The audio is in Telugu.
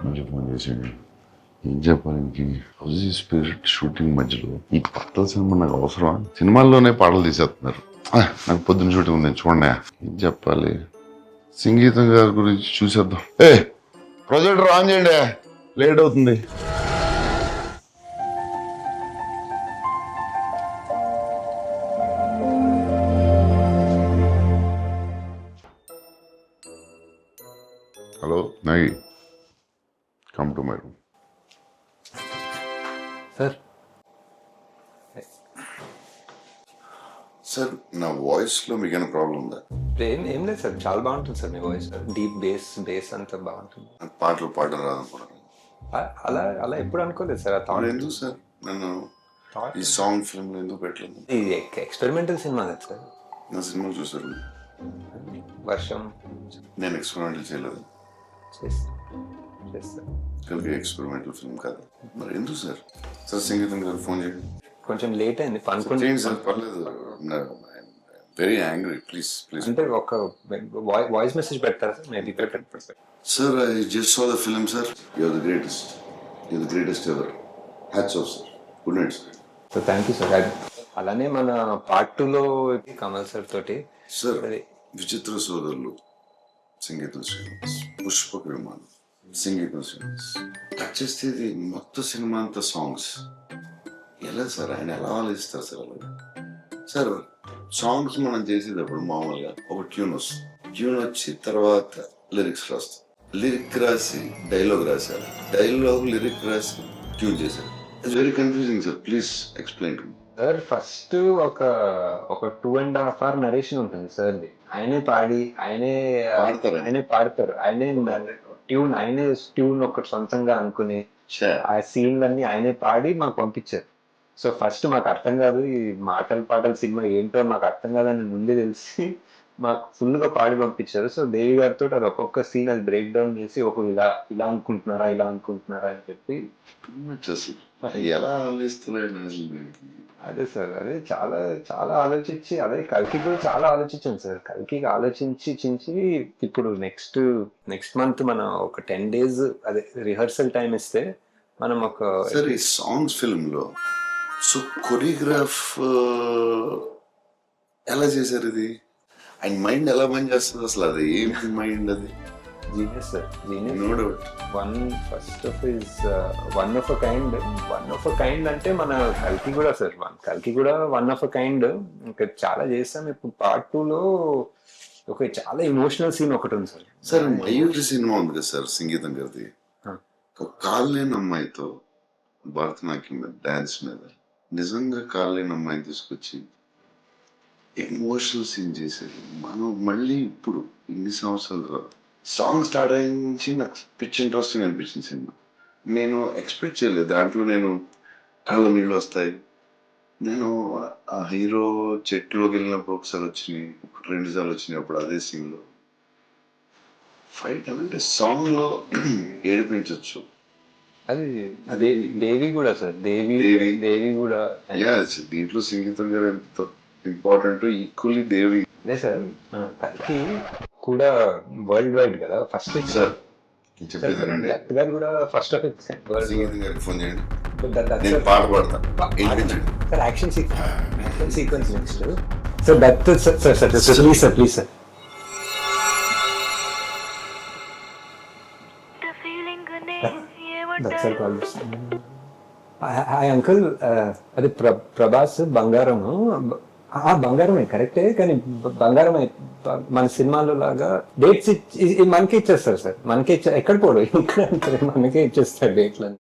నుంచి ఫోన్ చేసాడు. ఏం చెప్పాలి ఇంక హౌజీ స్పిరిట్ షూటింగ్ మధ్యలో ఈ పాటల సినిమా నాకు అవసరం. సినిమాల్లోనే పాటలు తీసేస్తున్నారు. నాకు పొద్దున్న షూటింగ్ ఉంది చూడండి. ఏం చెప్పాలి, సంగీతం గారి గురించి చూసేద్దాం. ప్రొజెక్టర్ ఆన్ చేయండి, లేట్ అవుతుంది. Hello Nagi, come to my room. Sir sir నా వాయిస్లో మీకు ఏమైనా ప్రాబ్లం ఉందా? ఏం లేదు సార్, చాలా బాగుంటుంది సార్ మీ వాయిస్. డీప్ బేస్ అంతా బాగుంటుంది. పాటలు పాడడం రాదనుకున్నాను. అలా ఎప్పుడు అనుకోలేదు సార్. ఎందుకు సార్ నన్ను ఈ సాంగ్ ఫిల్మ్ ఎందుకు పెట్టలేదు? ఇది ఎక్స్పెరిమెంటల్ సినిమా కదా సార్. నా సినిమాలు చూసారు? వర్షం నేను ఎక్స్పెరిమెంటల్ చేయలేదు. కలిగి ఎక్స్పెరిమెంటల్ ఫిల్మ్ కాదు. మరి ఎందుకు సార్? సార్ సంగీతం గారు ఫోన్ చేయండి. కొంచెం లేట్ అయింది సార్, పర్లేదు. Very angry. Please please. అంటే ఒక వాయిస్ మెసేజ్ పెడతారా సార్? మేబీ పెడతారు sir. I just saw the film sir. You're the greatest. You're the greatest ever. Hats off sir. Good night sir. So thank you sir. అలానే మన పార్ట్ 2లో కమల్ సార్ తోటి సార్ విచిత్ర సోదరులు సంగీతం శ్రీనివాస్, పుష్పక విమానం సంగీతం శ్రీనివాస్. టచ్ చేస్తే ఇది మొత్తం సినిమా అంతా సాంగ్స్. ఎలా సార్ ఆయన ఎలా ఆలోచిస్తారు సార్? అలాగా సార్ సాంగ్స్ మనం చేసేటప్పుడు మామూలుగా ఒక ట్యూన్ వస్తుంది. ట్యూన్ వచ్చి తర్వాత లిరిక్స్ రాస్తాం. లిరిక్ రాసి డైలాగ్ రాశారు. డైలాగ్ లిరిక్ రాసి ట్యూన్ చేశారు. It's very confusing sir. Please explain to me. Sir first ఒక 2.5 hour నరేషన్ ఉంటుంది సార్. ఆయనే పాడి ఆయనే పాడతారు. ఆయనే ట్యూన్ ఒకటి సొంతంగా అనుకుని ఆ సీన్లన్నీ ఆయనే పాడి మాకు పంపించారు. సో ఫస్ట్ మాకు అర్థం కాదు, ఈ పాటల సినిమా ఏంటో మాకు అర్థం కాదని ముందే తెలిసి మాకు ఫుల్ గా పాడి పంపించారు. సో దేవి గారితో అది ఒక్కొక్క సీన్ అది బ్రేక్ డౌన్ చేసి ఇలా అనుకుంటున్నారా అని చెప్పి ఎలా ఆలోచిస్తున్నాడు. అదే సార్, అదే చాలా చాలా ఆలోచించి, అదే కల్కి కూడా చాలా ఆలోచించాను సార్. కల్కి ఆలోచించి ఇప్పుడు నెక్స్ట్ మంత్ మనం ఒక 10 days అదే రిహర్సల్ టైం ఇస్తే మనం ఒక సార్ ఈ సాంగ్స్ ఫిల్మ్ లో సో కొరియోగ్రాఫ్ ఎలా చేశారు? ఇది ఆయన మైండ్ ఎలా పని చేస్తుంది అసలు? అది ఏంటి మైండ్? అది genius sir, genius. No doubt. One of a kind అంటే మన కల్కి కూడా సార్. కల్కి కూడా వన్ ఆఫ్ అ కైండ్. ఇంకా చాలా చేస్తాం. ఇప్పుడు పార్ట్ 2లో ఒక చాలా ఎమోషనల్ సీన్ ఒకటి ఉంది సార్. సార్ మయూరి సినిమా ఉంది కదా సార్ సంగీతం గారిది. ఒక కాళ్ళలేని అమ్మాయితో భరతనాట్యం మీద డాన్స్ మీద నిజంగా కాళ్ళలేని అమ్మాయిని తీసుకొచ్చి ఎమోషనల్ సీన్ చేసేది. మనం మళ్ళీ ఇప్పుడు ఇన్ని సంవత్సరాల తర్వాత సాంగ్ స్టార్ట్ అయిన నుంచి నాకు పిచ్ ఇంట్రెస్టింగ్ అనిపించింది సినిమా. నేను ఎక్స్పెక్ట్ చేయలేదు దాంట్లో నేను కళ్ళ నీళ్ళు వస్తాయి. నేను ఆ హీరో చెట్టులోకి వెళ్ళినప్పుడు ఒకసారి వచ్చినాయి, 2 సార్లు వచ్చినాయి. అప్పుడు అదే సీన్ లో ఫైట్ అంటే సాంగ్ లో ఏడిపించవచ్చు. అది దేవి కూడా సార్. దేవి కూడా దీంట్లో సంగీతం గారు ఎంత ఇంపార్టెంట్, ఈక్వల్లీ దేవి. అదే సార్, కల్కి కూడా వరల్డ్ వైడ్ కదా ఫస్ట్ సార్. చెప్పేదానండి కూడా ఫస్ట్ ఆఫ్ ఇట్స్ సంగీతం గారికి ఫోన్ చేయండి, నేను పాట పాడతాను. Sir action sequence next sir. That sir please sir. Hi uncle, అది ప్రభాస్ బంగారము. బంగారమే కరెక్టే, కానీ బంగారం మన సినిమాలో లాగా డేట్స్ మనకే ఇచ్చేస్తారు సార్. ఎక్కడ పోడు ఇక్కడ మనకే ఇచ్చేస్తారు డేట్లని.